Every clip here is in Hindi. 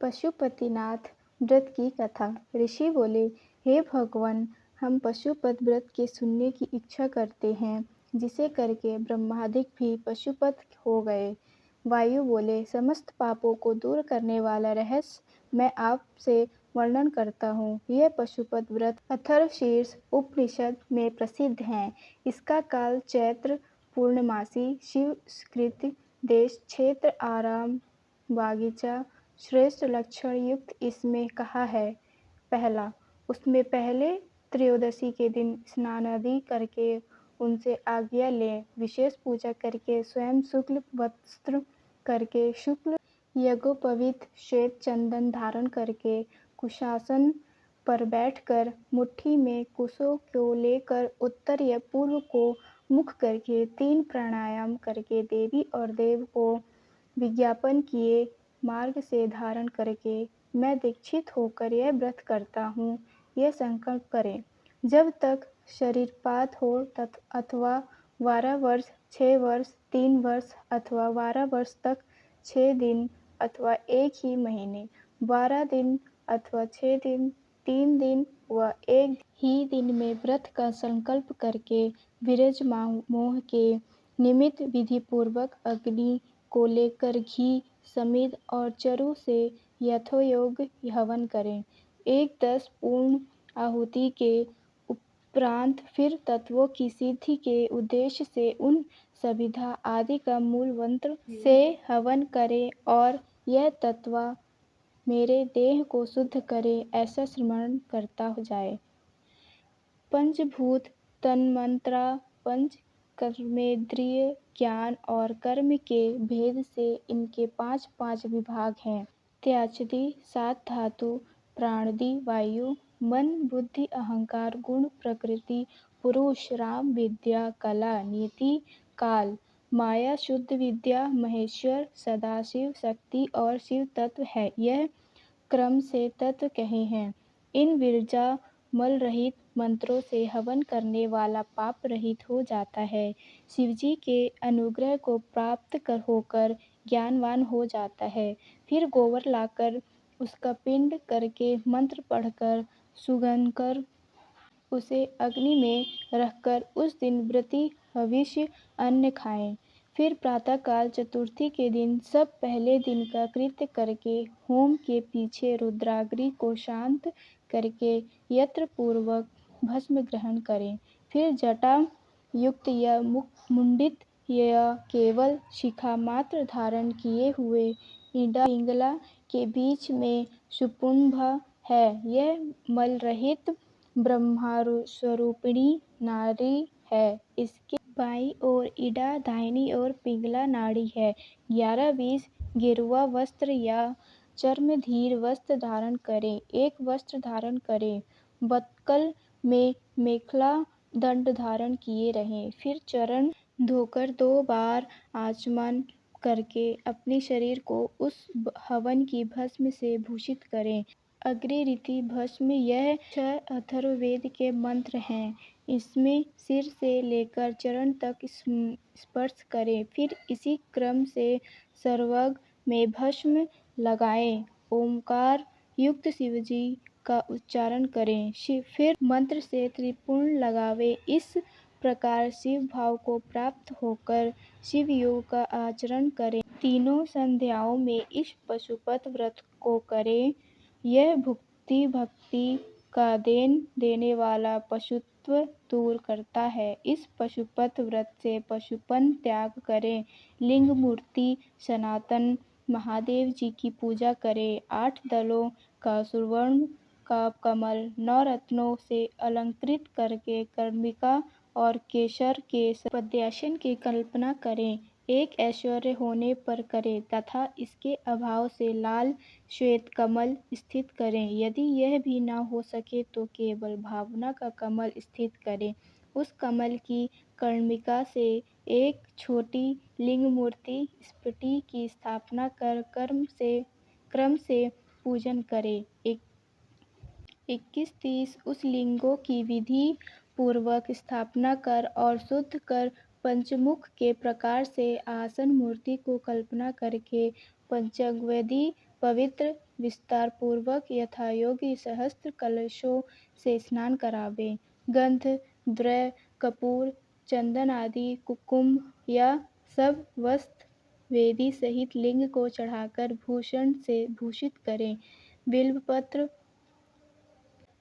पशुपतिनाथ व्रत की कथा। ऋषि बोले, हे भगवान, हम पशुपत व्रत के सुनने की इच्छा करते हैं, जिसे करके ब्रह्मादिक भी पशुपत हो गए। वायु बोले, समस्त पापों को दूर करने वाला रहस्य मैं आपसे वर्णन करता हूँ। यह पशुपत व्रत अथर्वशीर्ष उपनिषद में प्रसिद्ध है। इसका काल चैत्र पूर्णमासी, शिवकृत देश, क्षेत्र आराम बागीचा, श्रेष्ठ लक्षण युक्त इसमें कहा है। पहला, उसमें पहले त्रयोदशी के दिन स्नान आदि करके उनसे आज्ञा लें, विशेष पूजा करके स्वयं शुक्ल वस्त्र करके, शुक्ल यज्ञोपवीत श्वेत चंदन धारण करके, कुशासन पर बैठकर मुट्ठी में कुशों को लेकर उत्तर या पूर्व को मुख करके 3 प्राणायाम करके देवी और देव को विज्ञापन किए मार्ग से धारण करके मैं दीक्षित होकर यह व्रत करता हूँ, यह संकल्प करें। जब तक शरीरपात हो अथवा 12 वर्ष, 6 वर्ष, 3 वर्ष अथवा 12 वर्ष तक 6 दिन अथवा एक ही महीने, 12 दिन अथवा 6 दिन, 3 दिन व एक ही दिन में व्रत का संकल्प करके विरज मोह के निमित्त विधिपूर्वक अग्नि को लेकर घी, समिध और चरु से यथोयोग हवन करें। 1-10 पूर्ण आहुति के उपरांत फिर तत्वों की सिद्धि के उद्देश्य से उन समिधा आदि का मूल मंत्र से हवन करें और यह तत्व मेरे देह को शुद्ध करे, ऐसा स्मरण करता जाए। पंचभूत तन्मात्रा, पंच कर्मेंद्रिय, ज्ञान और कर्म के भेद से इनके 5-5 विभाग हैं। त्याचदी, 7 धातु, प्राणादि, वायु, मन, बुद्धि, अहंकार, गुण, प्रकृति, पुरुष, राम, विद्या, कला, नीति, काल, माया, शुद्ध विद्या, महेश्वर, सदाशिव, शक्ति और शिव तत्व है। यह क्रम से तत्व कहे हैं। इन विरजा मल रहित मंत्रों से हवन करने वाला पाप रहित हो जाता है, शिवजी के अनुग्रह को प्राप्त होकर ज्ञानवान हो जाता है। फिर गोबर लाकर उसका पिंड करके मंत्र पढ़कर सुगंधकर उसे अग्नि में रखकर उस दिन व्रती हविष्य अन्न खाएं। फिर प्रातःकाल चतुर्थी के दिन सब पहले दिन का कृत्य करके होम के पीछे रुद्राग्नि को शांत करके यत्र पूर्वक भस्म ग्रहण करें। फिर जटा युक्त या मुंडित या केवल शिखा मात्र धारण किए हुए इड़ा पिंगला के बीच में सुपुंभ है, यह मल रहित ब्रह्मस्वरूपिणी नारी है। इसके बाईं ओर इड़ा, दाहिनी ओर पिंगला नाड़ी है। 11-20 गेरुआ वस्त्र या चर्मधीर वस्त्र धारण करें। एक वस्त्र धारण करें। बतकल में मेखला दंड धारण किए रहें। फिर चरण धोकर 2 बार आचमन करके अपने शरीर को उस हवन की भस्म से भूषित करें। अग्नि रीति भस्म, यह 6 अथर्ववेद के मंत्र हैं। इसमें सिर से लेकर चरण तक स्पर्श करें। फिर इसी क्रम से सर्वांग में भस्म लगाएं। ओमकार युक्त शिवजी का उच्चारण करें। फिर मंत्र से त्रिपुण लगावें। इस प्रकार शिव भाव को प्राप्त होकर शिव योग का आचरण करें। तीनों संध्याओं में इस पशुपत व्रत को करें। यह भक्ति का देने वाला पशुत्व दूर करता है। इस पशुपत व्रत से पशुपन त्याग करें। लिंग मूर्ति सनातन महादेव जी की पूजा करें। 8 दलों का सुवर्ण का कमल 9 रत्नों से अलंकृत करके कर्णिका और केसर के पद्मासन की कल्पना करें। एक ऐश्वर्य होने पर करें तथा इसके अभाव से लाल श्वेत कमल स्थित करें। यदि यह भी न हो सके तो केवल भावना का कमल स्थित करें। उस कमल की कर्णिका से एक छोटी लिंग मूर्ति स्फटिक की स्थापना कर क्रम से पूजन करें। 21-30 उस लिंगों की विधि पूर्वक स्थापना कर और शुद्ध कर पंचमुख के प्रकार से आसन मूर्ति को कल्पना करके पंचांगविधि पवित्र विस्तारपूर्वक यथायोग्य सहस्त्र कलशों से स्नान करावे। गंध, द्रव्य, कपूर, चंदन आदि कुकुम या सब वस्त्र वेदी सहित लिंग को चढ़ाकर भूषण से भूषित करें। बिल्वपत्र,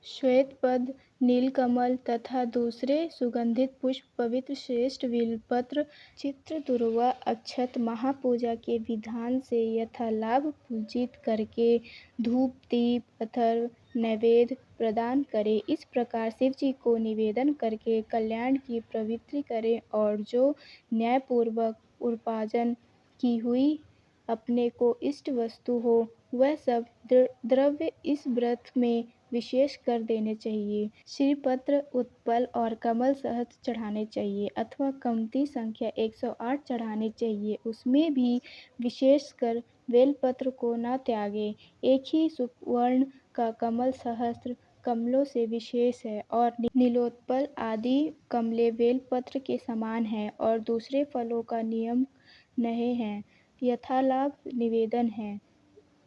श्वेतपद्म, नीलकमल तथा दूसरे सुगंधित पुष्प पवित्र श्रेष्ठ बिल्वपत्र, चित्र, दूर्वा, अक्षत महापूजा के विधान से यथालाभ पूजित करके धूप, दीप, अथर्व, नैवेद्य प्रदान करें। इस प्रकार शिव जी को निवेदन करके कल्याण की प्रवृत्ति करें और जो न्यायपूर्वक उपार्जन की हुई अपने को इष्ट वस्तु हो वह सब द्रव्य इस व्रत में विशेष कर देने चाहिए। श्रीपत्र, उत्पल और कमल सहस्त्र चढ़ाने चाहिए अथवा कमती संख्या 108 चढ़ानी चाहिए। उसमें भी विशेषकर बेलपत्र को न त्यागे। एक ही सुवर्ण का कमल सहस्त्र कमलों से विशेष है और नीलोत्पल आदि कमलें बेलपत्र के समान हैं और दूसरे फलों का नियम नहीं है। यथालाभ निवेदन है।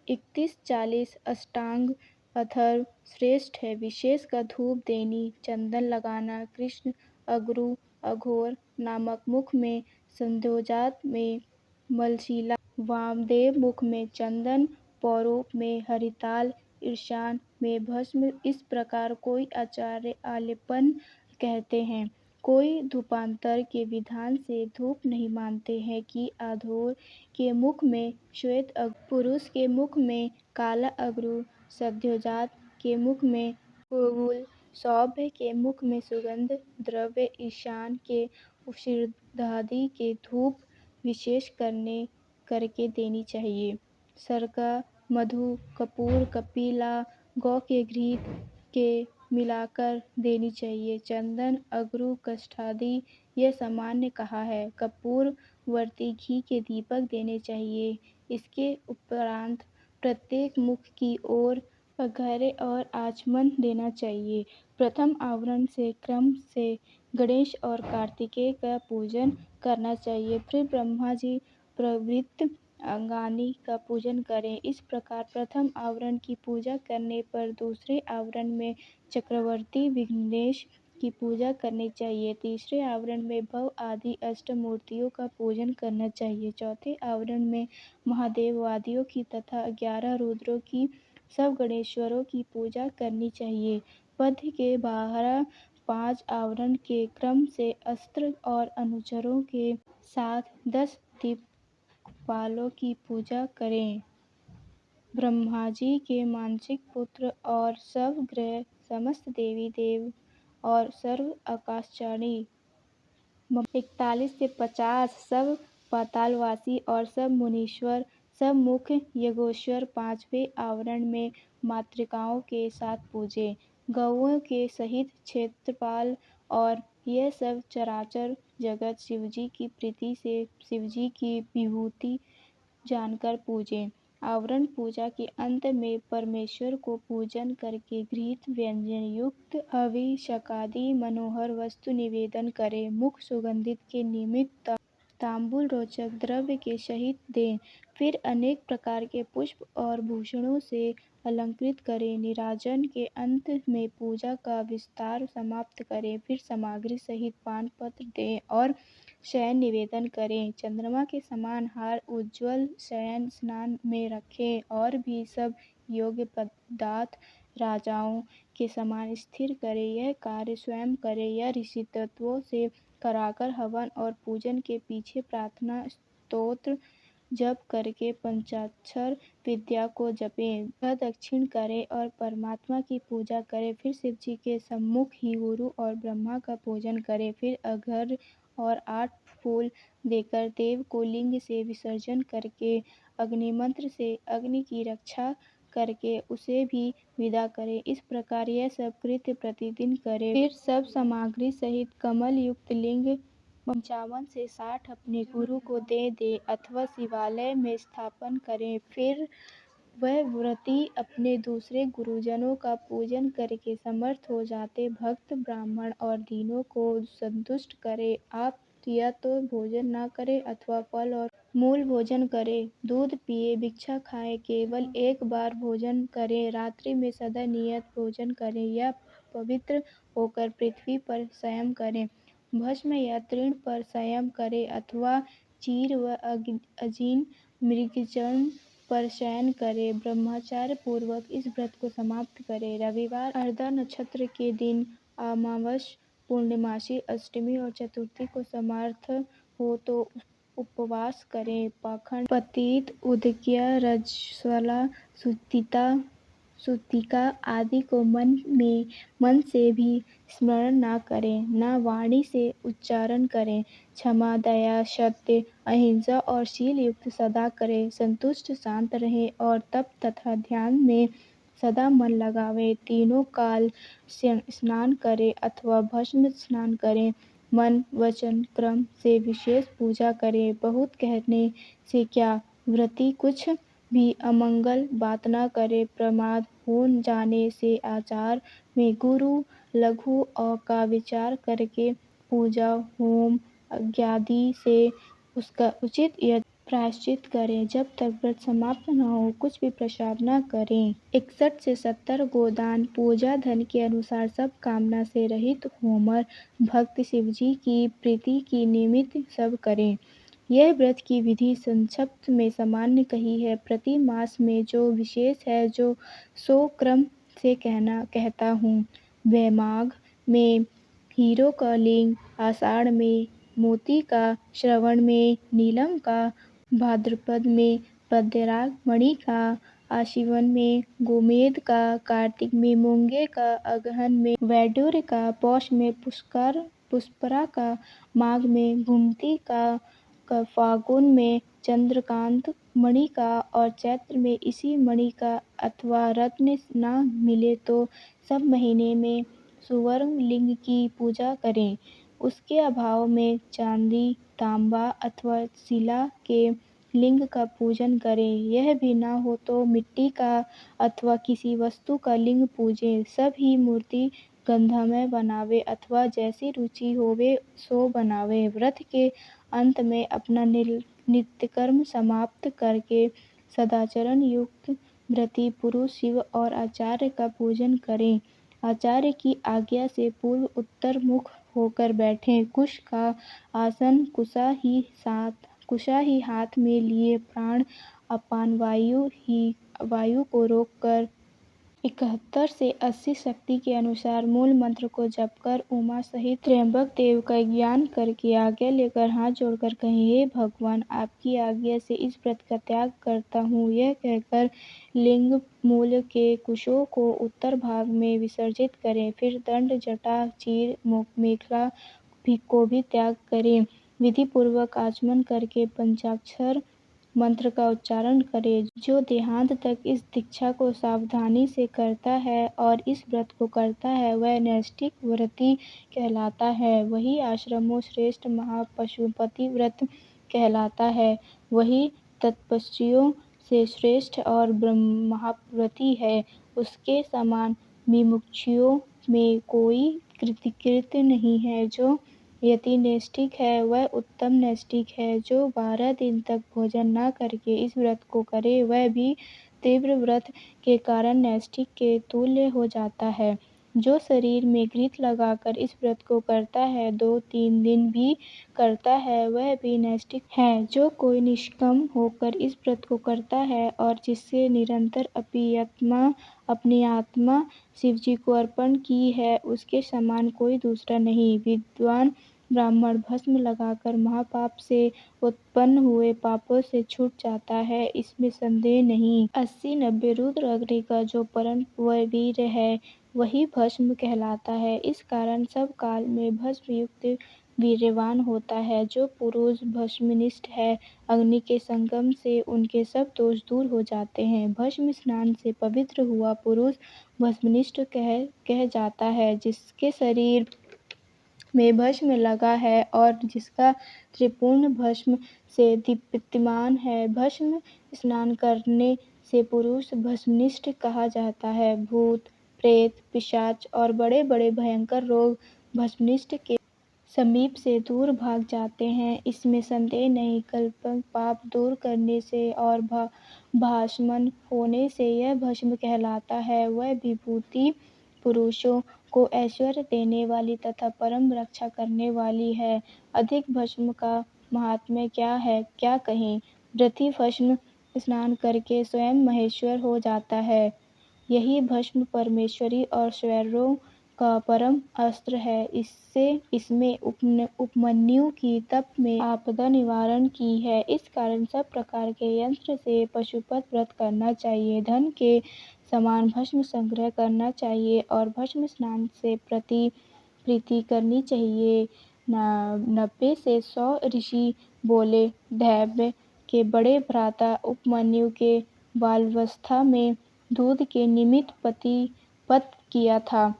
31-40 अष्टांग अथर्व श्रेष्ठ है। विशेष का धूप देनी, चंदन लगाना, कृष्ण, अगरु, अघोर नामक मुख में संध्योजात में मलशीला, वामदेव मुख में चंदन, पौरूप में हरिताल, ईशान में भस्म, इस प्रकार कोई आचार्य आलेपन कहते हैं। कोई धूपांतर के विधान से धूप नहीं मानते हैं कि अघोर के मुख में श्वेत अगरु, पुरुष के मुख में काला अगरु, संध्योजात के मुख में गुग्गुल, सौम्य के मुख में सुगंध द्रव्य, ईशान के औषधादि के धूप विशेष करके देनी चाहिए। सरका, मधु, कपूर, कपिला, गौ के घृत के मिलाकर देनी चाहिए। चंदन, अगरु, काष्ठादि यह सामान्य कहा है। कपूर वर्ती घी के दीपक देने चाहिए। इसके उपरांत प्रत्येक मुख की ओर अर्घ्य और आचमन देना चाहिए। प्रथम आवरण से क्रम से गणेश और कार्तिकेय का पूजन करना चाहिए। फिर ब्रह्मा जी प्रभृत अंगानी का पूजन करें। इस प्रकार प्रथम आवरण की पूजा करने पर दूसरे आवरण में चक्रवर्ती विघ्नेश की पूजा करनी चाहिए। तीसरे आवरण में भव आदि अष्टमूर्तियों का पूजन करना चाहिए। चौथे आवरण में महादेववादियों की तथा 11 रुद्रों की, सब गणेश्वरों की पूजा करनी चाहिए। पद्य के 5 आवरण के क्रम से अस्त्र और अनुचरों के साथ 10 दिक्पालों की पूजा करें। ब्रह्मा जी के मानसिक पुत्र और सब ग्रह, समस्त देवी देव और सर्व आकाशचारी 41 से 50 सब पातालवासी और सब मुनीश्वर, सब मुख्य योगेश्वर 5वें आवरण में मातृकाओं के साथ पूजे। गौओं के सहित क्षेत्रपाल और यह सब चराचर जगत शिवजी की प्रीति से शिवजी की विभूति जानकर पूजें। आवरण पूजा के अंत में परमेश्वर को पूजन करके घृत व्यंजन युक्त अभिषेकादि मनोहर वस्तु निवेदन करें। मुख सुगंधित के निमित्त तांबूल रोचक द्रव्य के सहित दें। फिर अनेक प्रकार के पुष्प और भूषणों से अलंकृत करें। नीराजन के अंत में पूजा का विस्तार समाप्त करें। फिर सामग्री सहित पान पत्र दें और शयन निवेदन करें। चंद्रमा के समान हार उज्ज्वल शयन स्नान में रखें और भी सब योग्य पदार्थ राजाओं के समान स्थिर करें। यह कार्य स्वयं करें या ऋषि तत्वों से कराकर हवन और पूजन के पीछे प्रार्थना स्तोत्र जप करके पंचाक्षर विद्या को जपें। प्रदक्षिण करें और परमात्मा की पूजा करें। फिर शिव जी के सम्मुख ही गुरु और ब्रह्मा का पूजन करें। फिर अर्घ्य और 8 फूल देकर देव को लिंग से विसर्जन करके अग्निमंत्र से अग्नि की रक्षा करके उसे भी विदा करें। इस प्रकार यह सब कृत्य प्रतिदिन करें। फिर सब सामग्री सहित कमल युक्त लिंग 55 से 60 अपने गुरु को दे अथवा शिवालय में स्थापन करें। फिर वह व्रती अपने दूसरे गुरुजनों का पूजन करके समर्थ हो जाते भक्त ब्राह्मण और दीनों को संतुष्ट करे। आप पुरुष या तो भोजन न करे अथवा फल और मूल भोजन करे, दूध पिए, भिक्षा खाए, केवल एक बार भोजन करे, रात्रि में सदा नियत भोजन करे या पवित्र होकर पृथ्वी पर शयन करे, भस्म या तृण पर शयन करे अथवा चीर व अजीन मृगचर्ण पर शयन करे, ब्रह्मचर्य पूर्वक इस व्रत को समाप्त करे। रविवार, अर्धा नक्षत्र के दिन, अमावस्या, पूर्णिमासी, अष्टमी और चतुर्थी को समर्थ हो तो उपवास करें। पाखंड, पतित, उद्यत, रजस्वला, सूतिका आदि को मन से भी स्मरण न करें, न वाणी से उच्चारण करें। क्षमा, दया, सत्य, अहिंसा और शील युक्त सदा करें। संतुष्ट, शांत रहें और तप तथा ध्यान में सदा मन लगावें। तीनों काल स्नान करें अथवा भस्म स्नान करें। मन वचन क्रम से विशेष पूजा करें। बहुत कहने से क्या, व्रती कुछ भी अमंगल बात न करे। प्रमाद हो जाने से आचार में गुरु लघु का विचार करके पूजा होम यज्ञादि से उसका उचित प्रायश्चित करें। जब तक व्रत समाप्त न हो कुछ भी प्रसाद न करें। 61 से 70 गोदान, पूजा धन के अनुसार सब कामना से रहित होमर भक्त शिवजी की प्रीति की निमित्त सब करें। यह व्रत की विधि संक्षिप्त में सामान्य कही है। प्रति मास में जो विशेष है जो सो क्रम से कहता हूँ। वैमाघ में हीरो का लिंग, आषाढ़ में मोती का, श्रवण में नीलम का, भाद्रपद में पद्मराग मणि का, आश्विन में गोमेद का, कार्तिक में मूंगे का, अगहन में वैडूर्य का, पौष में पुष्परा का, माघ में घुमती का, फागुन में चंद्रकांत मणि का और चैत्र में इसी मणि का अथवा रत्न न मिले तो सब महीने में सुवर्ण लिंग की पूजा करें। उसके अभाव में चांदी, तांबा अथवा शिला के लिंग का पूजन करें। यह भी न हो तो मिट्टी का अथवा किसी वस्तु का लिंग पूजें। सब ही मूर्ति गंधमय बनावे अथवा जैसी रुचि होवे सो बनावे। व्रत के अंत में अपना नित्यकर्म समाप्त करके सदाचरण युक्त व्रती पुरुष शिव और आचार्य का पूजन करें। आचार्य की आज्ञा से पूर्व उत्तर मुख होकर बैठें। कुश का आसन, कुशा ही हाथ में लिए प्राण अपान वायु को रोककर 71 से 80 शक्ति के अनुसार मूल मंत्र को जपकर उमा सहित त्र्यंबक देव का ज्ञान करके आज्ञा लेकर हाथ जोड़कर कहें, हे भगवान, आपकी आज्ञा से इस व्रत का त्याग करता हूँ। यह कहकर लिंग मूल के कुशों को उत्तर भाग में विसर्जित करें। फिर दंड, जटा, चीर, मेखला को भी त्याग करें। विधि पूर्वक आचमन करके पंचाक्षर मंत्र का उच्चारण करें। जो देहांत तक इस दीक्षा को सावधानी से करता है और इस व्रत को करता है वह नैष्ठिक व्रती कहलाता है। वही आश्रमों श्रेष्ठ महापशुपति व्रत कहलाता है। वही तपस्वियों से श्रेष्ठ और महाव्रती है। उसके समान मुमुक्षुओं में कोई कृत्य नहीं है। जो यति नैष्ठिक है वह उत्तम नैष्ठिक है। जो 12 दिन तक भोजन न करके इस व्रत को करे वह भी तीव्र व्रत के कारण नैष्ठिक के तुल्य हो जाता है। जो शरीर में घृत लगाकर इस व्रत को करता है 2-3 दिन भी करता है वह भी नैष्ठिक है। जो कोई निष्काम होकर इस व्रत को करता है और जिससे निरंतर अपनी आत्मा शिवजी को अर्पण की है उसके समान कोई दूसरा नहीं। विद्वान ब्राह्मण भस्म लगाकर महापाप से उत्पन्न हुए पापों से छूट जाता है, इसमें संदेह नहीं। 80-90 रुद्र अग्नि का जो परम वीर है वही भस्म कहलाता है। इस कारण सब काल में भस्म युक्त वीर्यवान होता है। जो पुरुष भस्मनिष्ठ है अग्नि के संगम से उनके सब दोष दूर हो जाते हैं। भस्म स्नान से पवित्र हुआ पुरुष भस्मनिष्ठ कह जाता है। जिसके शरीर में भस्म लगा है और जिसका त्रिपुर्ण भस्म से दीप्तिमान है, भस्म स्नान करने से पुरुष भस्मनिष्ठ कहा जाता है। भूत, प्रेत, पिशाच और बड़े बड़े भयंकर रोग भस्मनिष्ठ के समीप से दूर भाग जाते हैं, इसमें संदेह नहीं। कल्पक पाप दूर करने से और भासमान होने से यह भस्म कहलाता है। वह विभूति पुरुषों को ऐश्वर्य देने वाली तथा परम रक्षा करने वाली है। अधिक भस्म का महात्म्य क्या है, क्या कहें। व्रती भस्म स्नान करके स्वयं महेश्वर हो जाता है। यही भस्म परमेश्वरी और स्वैरों का परम अस्त्र है। इसमें उपमन्यु की तप में आपदा निवारण की है। इस कारण सब प्रकार के यंत्र से पशुपत व्रत करना चाहिए। धन के समान भस्म संग्रह करना चाहिए और भस्म स्नान से प्रीति करनी चाहिए। 90 से 100 ऋषि बोले। दैव्य के बड़े भ्राता उपमन्यु के बाल्यावस्था में दूध के निमित्त पतिपत किया था।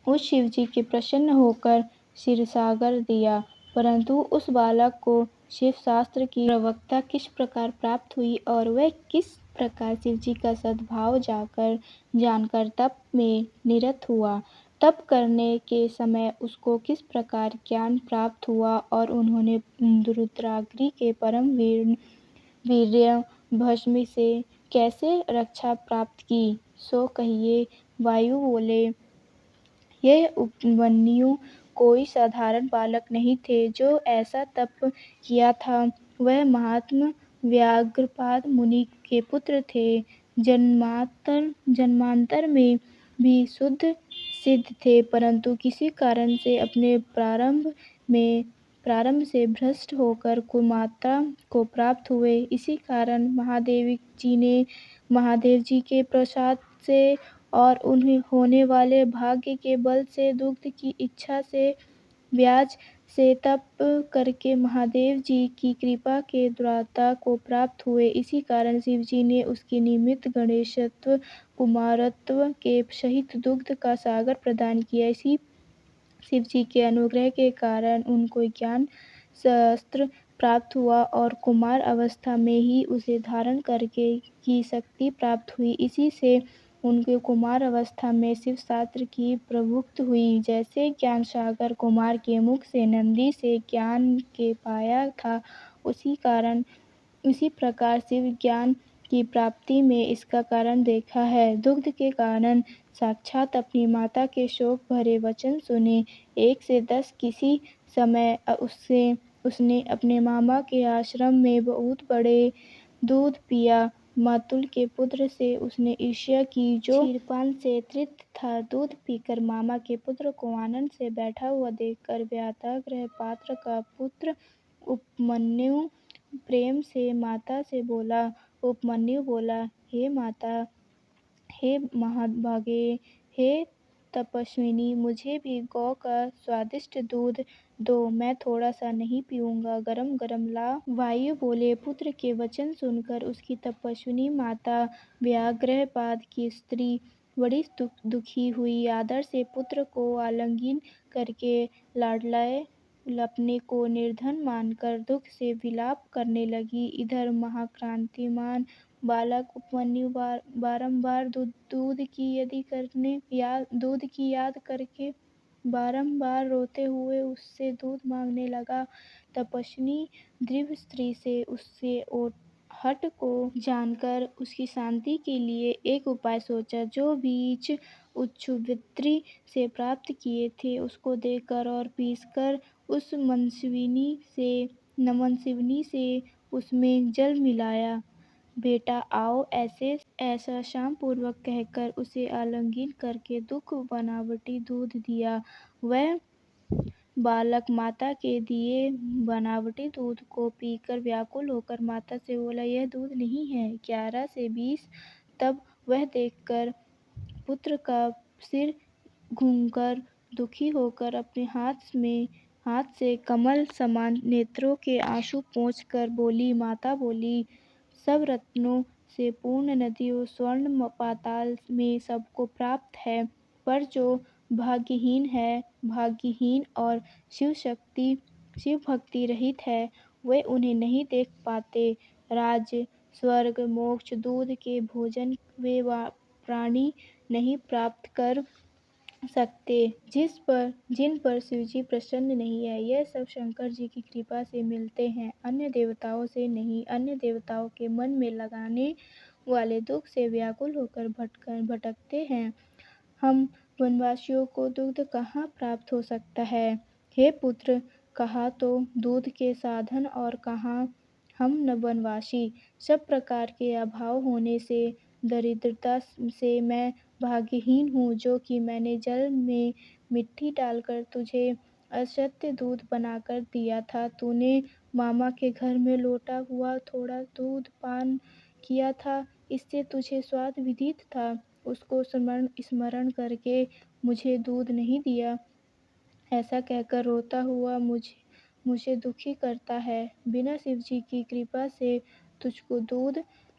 उस शिवजी के प्रसन्न होकर क्षीरसागर दिया, परंतु उस बालक को शिवशास्त्र की प्रवक्ता किस प्रकार प्राप्त हुई और वह किस प्रकार शिवजी का सद्भाव जानकर तप में निरत हुआ। तप करने के समय उसको किस प्रकार ज्ञान प्राप्त हुआ और उन्होंने रुद्राग्नि के परम वीर्य भस्म से कैसे रक्षा प्राप्त की, सो कहिए। वायु बोले, यह उपमन्यु कोई साधारण बालक नहीं थे जो ऐसा तप किया था। वह महात्मा व्याघ्रपाद मुनि के पुत्र थे। जन्मांतर में भी शुद्ध सिद्ध थे, परंतु किसी कारण से अपने प्रारंभ से भ्रष्ट होकर कुमाता को प्राप्त हुए। इसी कारण महादेव जी के प्रसाद से और उन्हें होने वाले भाग्य के बल से दुग्ध की इच्छा से व्याज से तप करके महादेव जी की कृपा के द्वारा को प्राप्त हुए। इसी कारण शिवजी ने उसके निमित्त गणेशत्व कुमारत्व के सहित दुग्ध का सागर प्रदान किया। इसी शिवजी के अनुग्रह के कारण उनको ज्ञान शस्त्र प्राप्त हुआ और कुमार अवस्था में ही उसे धारण करके की शक्ति प्राप्त हुई। इसी से उनके कुमार अवस्था में शिवशास्त्र की प्रभुक्त हुई। जैसे ज्ञान सागर कुमार के मुख से नंदी से ज्ञान के पाया था, उसी प्रकार शिव ज्ञान की प्राप्ति में इसका कारण देखा है। दुग्ध के कारण साक्षात अपनी माता के शोक भरे वचन सुने। 1 से 10 किसी समय उसने अपने मामा के आश्रम में बहुत बड़े दूध पिया। मातुल के पुत्र से उसने ईर्ष्या की, जो क्षीरपान से तृप्त था। दूध पीकर मामा के पुत्र को आनंद से बैठा हुआ देखकर व्याघ्र पात्र का पुत्र उपमन्यु प्रेम से माता से बोला। उपमन्यु बोला, हे माता, हे महाभागे, हे तपस्विनी, मुझे भी गौ का स्वादिष्ट दूध दो, मैं थोड़ा सा नहीं पीऊँगा, गरम गरम ला। वायु बोले, पुत्र के वचन सुनकर उसकी तपस्विनी माता व्याघ्रपाद की स्त्री बड़ी दुखी हुई। आदर से पुत्र को आलिंगन करके लाडलाए अपने को निर्धन मानकर दुख से विलाप करने लगी। इधर महाक्रांतिमान बालक उपमन्यु बारंबार दूध की याद करके बारंबार रोते हुए उससे दूध मांगने लगा। तपस्विनी दिव्य स्त्री से उससे हठ को जानकर उसकी शांति के लिए एक उपाय सोचा। जो बीज उच्छुवृत्ति से प्राप्त किए थे उसको देकर और पीसकर उस मनस्विनी से उसमें जल मिलाया। बेटा आओ, ऐसा शाम पूर्वक कहकर उसे आलिंगन करके दुख बनावटी दूध दिया। वह बालक माता के दिए बनावटी दूध को पीकर व्याकुल होकर माता से बोला, यह दूध नहीं है। 11 से 20 तब वह देखकर पुत्र का सिर घूमकर दुखी होकर अपने हाथ से कमल समान नेत्रों के आंसू पोंछकर बोली। माता बोली, सब रत्नों से पूर्ण नदियों स्वर्ण पाताल में सबको प्राप्त है, पर जो भाग्यहीन और शिव भक्ति रहित है, वे उन्हें नहीं देख पाते। राज्य स्वर्ग मोक्ष दूध के भोजन वे प्राणी नहीं प्राप्त कर सकते, जिन पर शिवजी प्रसन्न नहीं है। यह सब शंकर जी की कृपा से मिलते हैं, अन्य देवताओं से नहीं। अन्य देवताओं के मन में लगाने वाले दुख से व्याकुल होकर भटकते हैं। हम वनवासियों को दूध कहाँ प्राप्त हो सकता है। हे पुत्र, कहाँ तो दूध के साधन और कहाँ हम न वनवासी। सब प्रकार के अभाव होने से, दरिद्रता से मैं भाग्यहीन हूँ, जो कि मैंने जल में मिट्टी डालकर तुझे असत्य दूध बनाकर दिया था। तूने मामा के घर में लौटा हुआ थोड़ा दूध पान किया था, इससे तुझे स्वाद विदित था। उसको स्मरण करके मुझे दूध नहीं दिया, ऐसा कहकर रोता हुआ मुझे दुखी करता है। बिना शिवजी की कृपा से तुझको दूध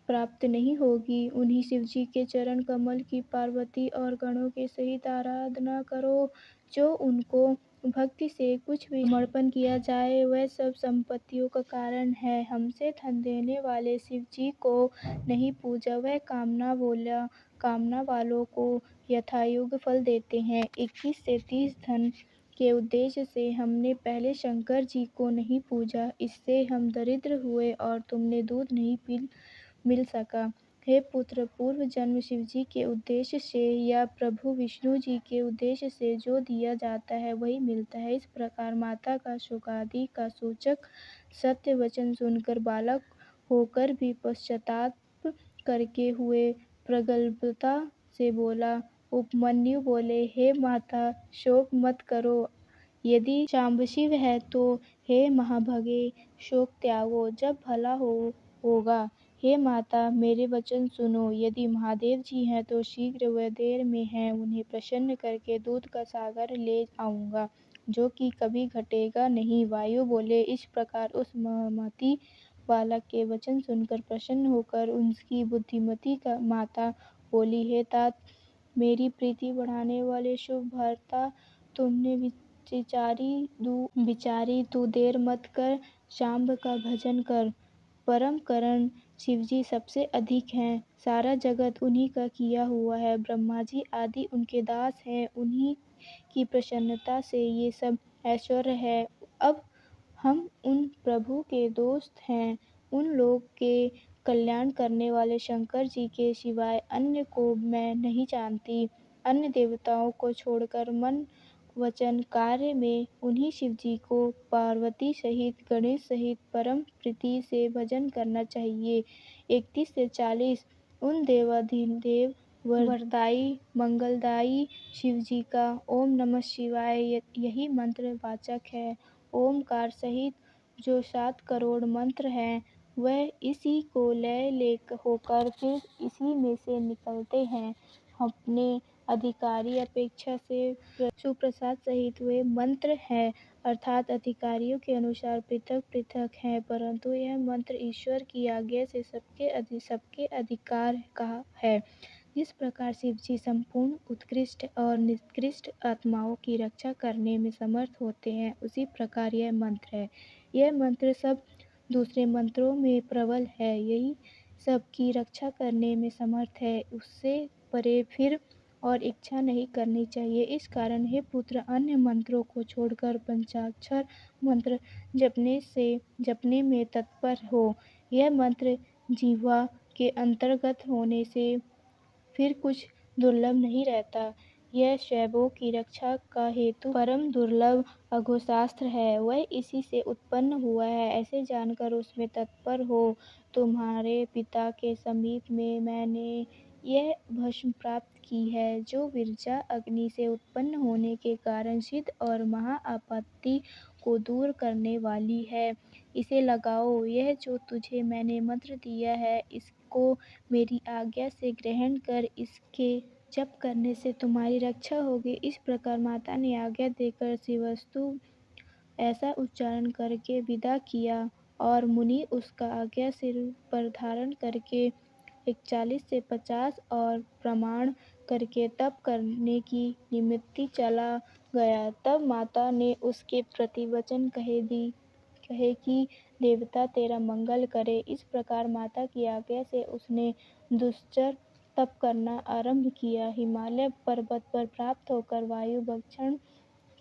प्राप्त नहीं होगी। उन्हीं शिवजी के चरण कमल की पार्वती और गणों के सहित आराधना करो। जो उनको भक्ति से कुछ भी समर्पण किया जाए, वह सब संपत्तियों का कारण है। हमसे धन देने वाले शिवजी को नहीं पूजा, वह कामना वालों को यथायोग्य फल देते हैं। 21 से 30 धन के उद्देश्य से हमने पहले शंकर जी को नहीं पूजा, इससे हम दरिद्र हुए और तुमने दूध नहीं मिल सका। हे पुत्र, पूर्व जन्म शिवजी के उद्देश्य से या प्रभु विष्णु जी के उद्देश्य से जो दिया जाता है वही मिलता है। इस प्रकार माता का शोकादि का सूचक सत्य वचन सुनकर बालक होकर भी पश्चाताप करके हुए प्रगल्भता से बोला। उपमन्यु बोले, हे माता, शोक मत करो। यदि शांबशिव है तो हे महाभगे, शोक त्यागो, जब भला होगा। हे माता, मेरे वचन सुनो। यदि महादेव जी हैं तो शीघ्र व देर में हैं, उन्हें प्रसन्न करके दूध का सागर ले आऊँगा, जो कि कभी घटेगा नहीं। वायु बोले, इस प्रकार उस मति बालक के वचन सुनकर प्रसन्न होकर उसकी बुद्धिमती का माता बोली, हे तात, मेरी प्रीति बढ़ाने वाले शुभ भर्ता, तुमने बिचारी तू देर मत कर, शांब का भजन कर। परम करण शिवजी सबसे अधिक हैं, सारा जगत उन्हीं का किया हुआ है। ब्रह्मा जी आदि उनके दास हैं, उन्हीं की प्रसन्नता से ये सब ऐश्वर्य है। अब हम उन प्रभु के दोस्त हैं। उन लोग के कल्याण करने वाले शंकर जी के सिवाय अन्य को मैं नहीं जानती। अन्य देवताओं को छोड़कर मन वचन कार्य में उन्हीं शिवजी को पार्वती सहित गणेश सहित परम प्रीति से भजन करना चाहिए। 31 से 40 उन देवाधिदेव वरदायी मंगलदायी शिवजी का ओम नमः शिवाय यही मंत्र वाचक है। ओमकार सहित जो 7 करोड़ मंत्र हैं, वह इसी को लय होकर फिर इसी में से निकलते हैं। अपने अधिकारी अपेक्षा से सुप्रसाद सहित वे मंत्र हैं, अर्थात अधिकारियों के अनुसार पृथक पृथक हैं, परंतु यह मंत्र ईश्वर की आज्ञा से सबके अधिकार का है। जिस प्रकार शिवजी संपूर्ण उत्कृष्ट और निकृष्ट आत्माओं की रक्षा करने में समर्थ होते हैं, उसी प्रकार यह मंत्र है। यह मंत्र सब दूसरे मंत्रों में प्रबल है, यही सबकी रक्षा करने में समर्थ है। उससे परे फिर और इच्छा नहीं करनी चाहिए। इस कारण हे पुत्र, अन्य मंत्रों को छोड़कर पंचाक्षर मंत्र जपने में तत्पर हो। यह मंत्र जिह्वा के अंतर्गत होने से फिर कुछ दुर्लभ नहीं रहता। यह शैवों की रक्षा का हेतु परम दुर्लभ अघोशास्त्र है, वह इसी से उत्पन्न हुआ है, ऐसे जानकर उसमें तत्पर हो। तुम्हारे पिता के समीप में मैंने यह भस्म प्राप्त की है, जो विरजा अग्नि से उत्पन्न होने के कारण सिद्ध और महा आपत्ति को दूर करने वाली है। इसे लगाओ। यह जो तुझे मैंने मंत्र दिया है, इसको मेरी आज्ञा से ग्रहण कर, इसके जप करने से तुम्हारी रक्षा होगी। इस प्रकार माता ने आज्ञा देकर शिवस्तु ऐसा उच्चारण करके विदा किया और मुनि उसका आज्ञा सिर पर धारण करके 41 से 50 और प्रमाण करके तप करने की निमित्त चला गया। तब माता ने उसके प्रति वचन कहे कि देवता तेरा मंगल करे। इस प्रकार माता की आज्ञा से उसने दुश्चर तप करना आरंभ किया। हिमालय पर्वत पर प्राप्त होकर वायु भक्षण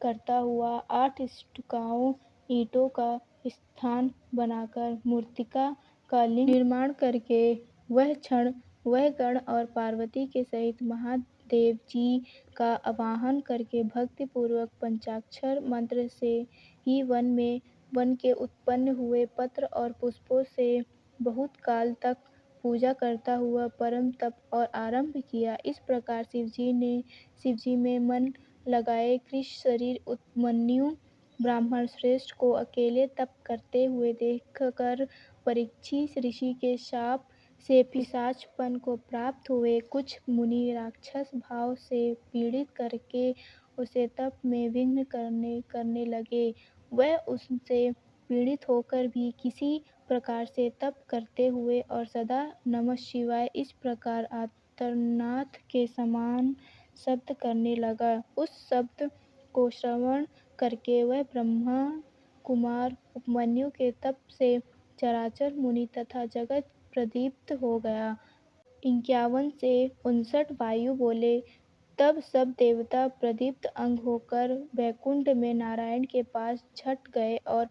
करता हुआ 8 स्तूपाओं ईंटों का स्थान बनाकर मूर्तिका का लिंग निर्माण करके वह गण और पार्वती के सहित महादेव जी का आवाहन करके भक्तिपूर्वक पंचाक्षर मंत्र से ही वन के उत्पन्न हुए पत्र और पुष्पों से बहुत काल तक पूजा करता हुआ परम तप और आरंभ किया। इस प्रकार शिवजी में मन लगाए कृष शरीर उपमन्यु ब्राह्मण श्रेष्ठ को अकेले तप करते हुए देखकर परीक्षित ऋषि के शाप से पिशाचपन को प्राप्त हुए। कुछ मुनि राक्षस भाव से पीड़ित करके उसे तप में विघ्न करने लगे। वह उनसे पीड़ित होकर भी किसी प्रकार से तप करते हुए और सदा नमः शिवाय इस प्रकार आर्तनाद के समान शब्द करने लगा। उस शब्द को श्रवण करके वह ब्रह्मा कुमार उपमन्यु के तप से चराचर मुनि तथा जगत प्रदीप्त हो गया। 51 से 59 वायु बोले। तब सब देवता प्रदीप्त अंग होकर वैकुंठ में नारायण के पास छट गए और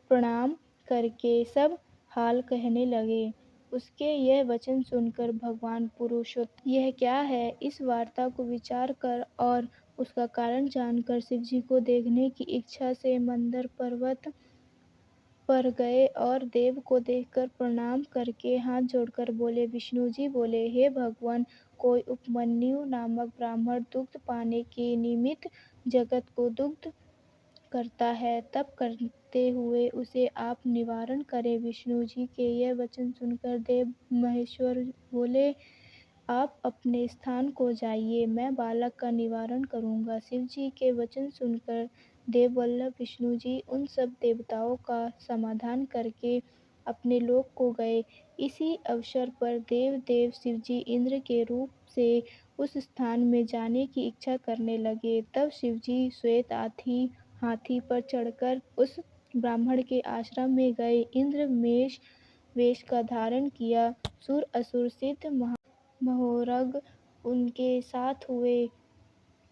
प्रणाम करके सब हाल कहने लगे। उसके यह वचन सुनकर भगवान पुरुषोत्तम यह क्या है, इस वार्ता को विचार कर और उसका कारण जानकर शिवजी को देखने की इच्छा से मंदर पर्वत पर गए और देव को देखकर प्रणाम करके हाथ जोड़कर बोले। विष्णु जी बोले, हे भगवान, कोई उपमन्यु नामक ब्राह्मण दुग्ध पाने के निमित्त जगत को दुग्ध करता है, तप करते हुए उसे आप निवारण करें। विष्णु जी के यह वचन सुनकर देव महेश्वर बोले, आप अपने स्थान को जाइए, मैं बालक का निवारण करूंगा। शिव जी के वचन सुनकर देववल्लभ विष्णु जी उन सब देवताओं का समाधान करके अपने लोक को गए। इसी अवसर पर देव शिवजी इंद्र के रूप से उस स्थान में जाने की इच्छा करने लगे। तब शिवजी श्वेत हाथी पर चढ़कर उस ब्राह्मण के आश्रम में गए। इंद्र मेष वेश का धारण किया। सुर असुर सिद्ध महोरग उनके साथ हुए।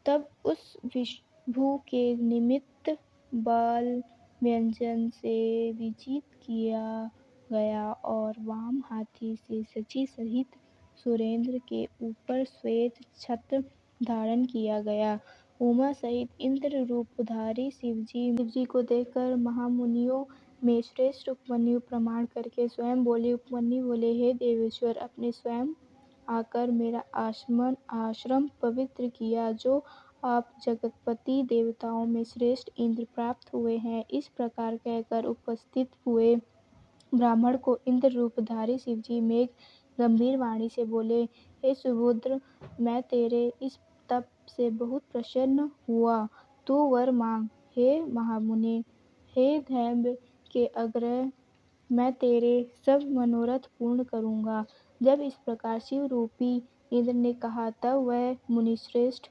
तब उस विभु के निमित्त बाल व्यंजन से विजित किया गया और वाम हाथी से शची सहित सुरेंद्र के ऊपर श्वेत छत्र धारण किया गया। उमा सहित इंद्र रूपधारी शिवजी को देखकर महामुनियों में श्रेष्ठ उपमन्यु प्रणाम करके स्वयं बोले। उपमन्यु बोले, हे देवेश्वर, अपने स्वयं आकर मेरा आश्रम पवित्र किया। जो आप जगतपति देवताओं में श्रेष्ठ इंद्र प्राप्त हुए हैं। इस प्रकार कहकर उपस्थित हुए ब्राह्मण को इंद्र रूपधारी शिवजी में गंभीर वाणी से बोले, हे सुबुद्र, मैं तेरे इस तप से बहुत प्रसन्न हुआ, तू वर मांग। हे महामुनि, हे दैत्य के अग्रह, मैं तेरे सब मनोरथ पूर्ण करूंगा। जब इस प्रकार शिव रूपी इंद्र ने कहा, तब वह मुनिश्रेष्ठ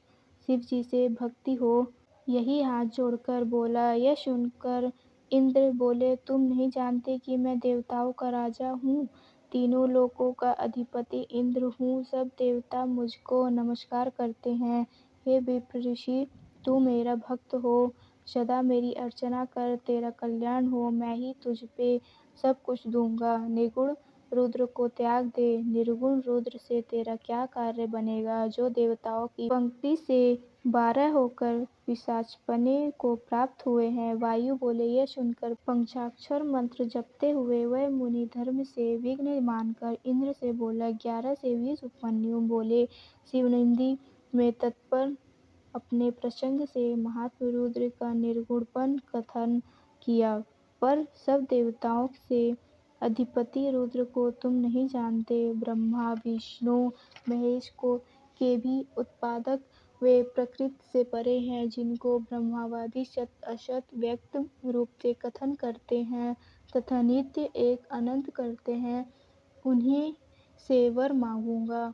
शिव जी से भक्ति हो यही हाथ जोड़कर बोला। यह सुनकर इंद्र बोले, तुम नहीं जानते कि मैं देवताओं का राजा हूँ, तीनों लोकों का अधिपति इंद्र हूँ। सब देवता मुझको नमस्कार करते हैं। हे विप्र ऋषि, तू मेरा भक्त हो, सदा मेरी अर्चना कर, तेरा कल्याण हो। मैं ही तुझ पे सब कुछ दूंगा। निर्गुण रुद्र को त्याग दे, निर्गुण रुद्र से तेरा क्या कार्य बनेगा, जो देवताओं की पंक्ति से 12 होकर पिशाचपने को प्राप्त हुए हैं। वायु बोले। यह सुनकर पंचाक्षर मंत्र जपते हुए वह मुनि धर्म से विघ्न मानकर इंद्र से बोला। 11 से 20 उपमन्यु बोले। शिवनिंदा में तत्पर अपने प्रसंग से महात्मा रुद्र का निर्गुणपन कथन किया, पर सब देवताओं से अधिपति रुद्र को तुम नहीं जानते। ब्रह्मा विष्णु महेश के भी उत्पादक वे प्रकृति से परे हैं, जिनको ब्रह्मवादी सत असत व्यक्त रूप से कथन करते हैं तथा नित्य एक अनंत करते हैं, उन्हीं से वर मांगूंगा।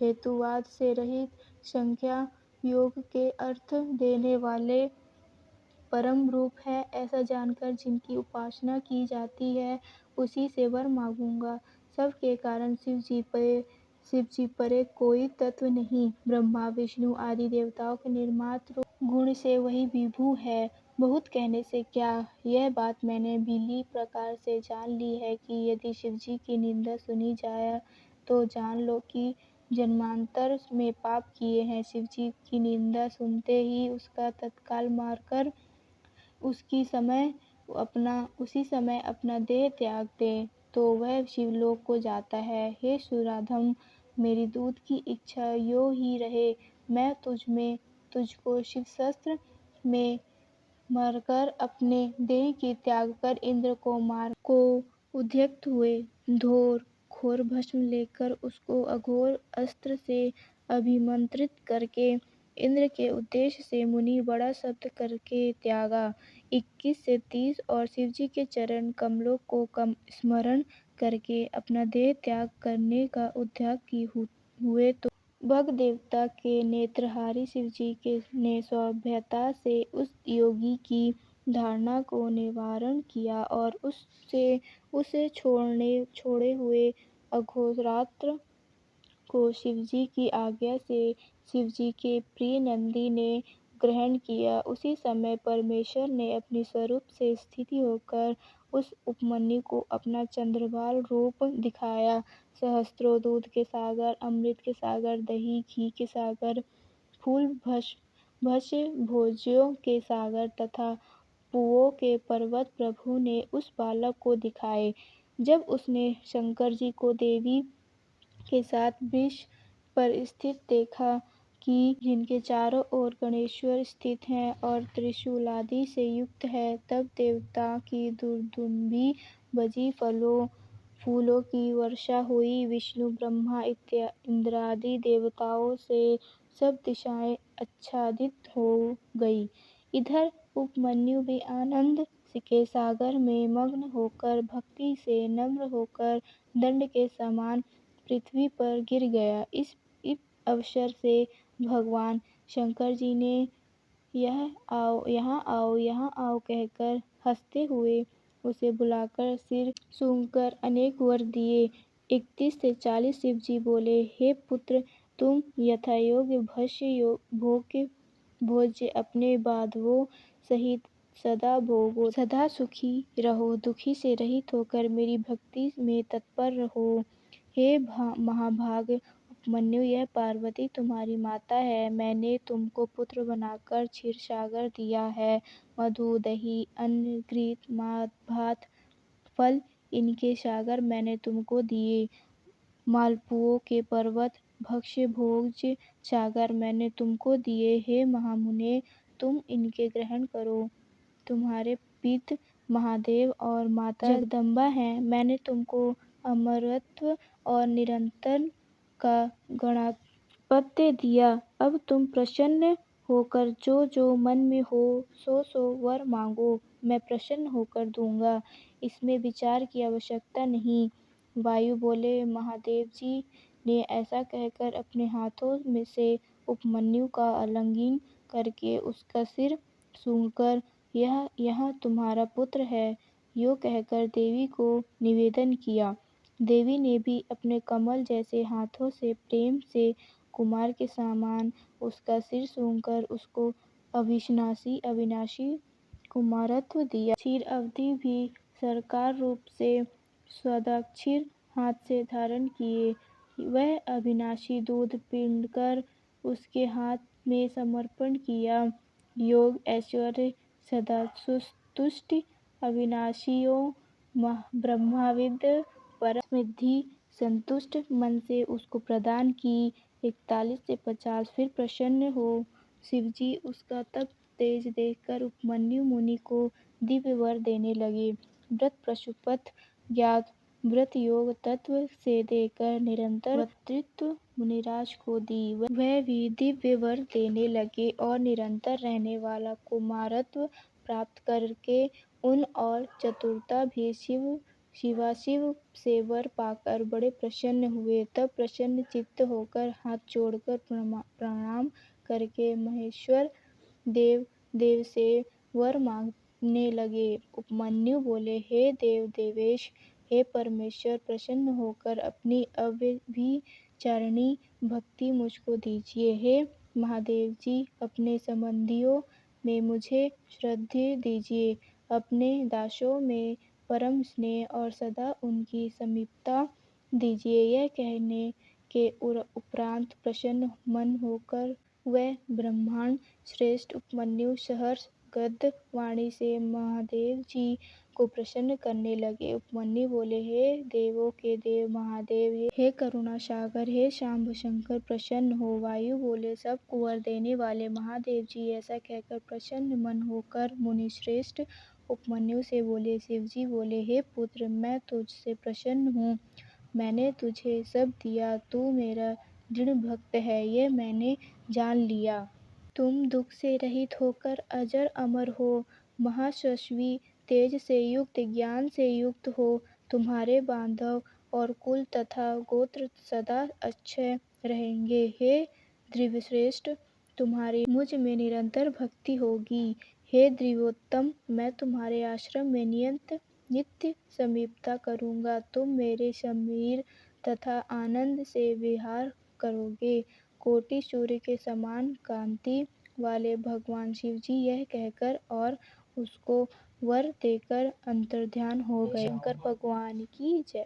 हेतुवाद से रहित, संख्या योग के अर्थ देने वाले परम रूप है, ऐसा जानकर जिनकी उपासना की जाती है, उसी से वर मांगूंगा। सब के कारण शिव जी पे शिव जी परे कोई तत्व नहीं। ब्रह्मा विष्णु आदि देवताओं के निर्मात्र गुण से वही विभु है। बहुत कहने से क्या, यह बात मैंने भली प्रकार से जान ली है कि यदि शिव जी की निंदा सुनी जाए तो जान लो कि जन्मांतर में पाप किए हैं। शिव जी की निंदा सुनते ही उसका तत्काल मारकर उसी समय अपना देह त्याग दे तो वह शिवलोक को जाता है। हे सुराधम, मेरी दूध की इच्छा यो ही रहे। मैं तुझको शिवशस्त्र में मरकर अपने देह की त्याग कर इंद्र को उद्यत हुए घोर भस्म लेकर उसको अघोर अस्त्र से अभिमंत्रित करके इंद्र के उद्देश्य से मुनि बड़ा शब्द करके त्यागा। 21 से 30 और शिवजी के चरण कमलों को स्मरण करके अपना देह त्याग करने का उद्यत हुए तो भग देवता के नेत्रहारी शिवजी ने सौम्यता से उस योगी की धारणा को निवारण किया और उसे छोड़े हुए अघोरात्र को शिवजी की आज्ञा से शिवजी के प्रिय नंदी ने ग्रहण किया। उसी समय परमेश्वर ने अपने स्वरूप से स्थित होकर उस उपमन्यु को अपना चंद्रभाल रूप दिखाया। सहस्त्रों दूध के सागर, अमृत के सागर, दही घी के सागर, फूल भस्य भोज्यों के सागर तथा पुओं के पर्वत प्रभु ने उस बालक को दिखाए। जब उसने शंकर जी को देवी के साथ वृक्ष पर स्थित देखा कि जिनके चारों ओर गणेश्वर स्थित हैं और त्रिशूलादि से युक्त है, तब देवता की दुर्दुम्भी बजी, फूलों की वर्षा हुई। विष्णु ब्रह्मा इंद्रादि देवताओं से सब दिशाएं आच्छादित हो गई। इधर उपमन्यु भी आनंद के सागर में मग्न होकर भक्ति से नम्र होकर दंड के समान पृथ्वी पर गिर गया। इस अवसर से भगवान शंकर जी ने यहाँ आओ कहकर हंसते हुए उसे बुलाकर सिर सूंघकर अनेक वर दिए। 31 से 40 शिव जी बोले, हे पुत्र, तुम यथायोग्य भोज्य अपने बांधवों सहित सदा भोगो, सदा सुखी रहो, दुखी से रहित होकर मेरी भक्ति में तत्पर रहो। हे महाभाग उपमन्यु, यह पार्वती तुम्हारी माता है। मैंने तुमको पुत्र बनाकर क्षीरसागर दिया है। मधु, दही, अन्न, घृत, भात, फल इनके सागर मैंने तुमको दिए। मालपुओं के पर्वत, भक्ष्य भोज्य सागर मैंने तुमको दिए। हे महामुने, तुम इनके ग्रहण करो। तुम्हारे पिता महादेव और माता जगदम्बा हैं। मैंने तुमको अमरत्व और निरंतर का गणाधिपत्य दिया। अब तुम प्रसन्न होकर जो जो मन में हो सो वर मांगो, मैं प्रसन्न होकर दूंगा। इसमें विचार की आवश्यकता नहीं। वायु बोले, महादेव जी ने ऐसा कहकर अपने हाथों में से उपमन्यु का आलिंगन करके उसका सिर सूंघकर यह तुम्हारा पुत्र है, यो कहकर देवी को निवेदन किया। देवी ने भी अपने कमल जैसे हाथों से प्रेम से कुमार के समान उसका सिर सूंघकर उसको अविनाशी कुमारत्व दिया। क्षीर अवधि भी साकार रूप से स्वदाक्षिर हाथ से धारण किए। वह अविनाशी दूध पीकर उसके हाथ में समर्पण किया। योग ऐश्वर्य सदासुष्टि अविनाशियों ब्रह्माविद परम सिद्धि संतुष्ट मन से उसको प्रदान की। 41 से 50 फिर प्रसन्न हो शिवजी उसका तप तेज देखकर उपमन्यु मुनि को दिव्य वर देने लगे। व्रत पशुपत ज्ञात व्रत योग तत्व से देकर निरंतर वक्तृत्व मुनिराज को दी। वह भी दिव्य वर देने लगे और निरंतर रहने वाला कुमारत्व प्राप्त करके उन और चतुरता भी शिवाशिव से वर पाकर बड़े प्रसन्न हुए। तब प्रसन्न चित्त होकर हाथ जोड़कर प्रणाम करके महेश्वर देव से वर मांगने लगे। उपमन्यु बोले, हे देवेश, हे परमेश्वर, प्रसन्न होकर अपनी चरणी भक्ति मुझको दीजिए। हे महादेव जी, अपने संबंधियों में मुझे श्रद्धि दीजिए, अपने दासों में परम स्नेह और सदा उनकी समीपता दीजिए। यह कहने के उपरांत प्रसन्न मन होकर वह ब्रह्मांड श्रेष्ठ उपमन्यु सहर्ष गद्य वाणी से महादेव जी को प्रसन्न करने लगे। उपमन्यु बोले, हे देवों के देव महादेव, हे करुणा सागर, हे शांब शंकर, प्रसन्न हो। वायु बोले, सब कुंवर देने वाले महादेव जी, ऐसा कहकर प्रसन्न मन होकर मुनिश्रेष्ठ उपमन्यु से बोले। शिवजी बोले, हे पुत्र, मैं तुझसे प्रसन्न हूँ। मैंने तुझे सब दिया, तू मेरा दृढ़ भक्त है, यह मैंने जान लिया। तुम दुख से रहित होकर अजर अमर हो, महायशस्वी, तेज से युक्त, ज्ञान से युक्त हो। तुम्हारे बांधव और कुल तथा गोत्र सदा अक्षय रहेंगे। हे द्विजश्रेष्ठ, तुम्हारी मुझ में निरंतर भक्ति होगी। हे द्विजोत्तम, मैं तुम्हारे आश्रम में नित्य समीपता करूँगा। तुम मेरे समीर तथा आनंद से विहार करोगे। कोटि सूर्य के समान कांति वाले भगवान शिवजी यह कहकर और उसको वर देकर अंतर्ध्यान हो गए। शंकर भगवान की जय।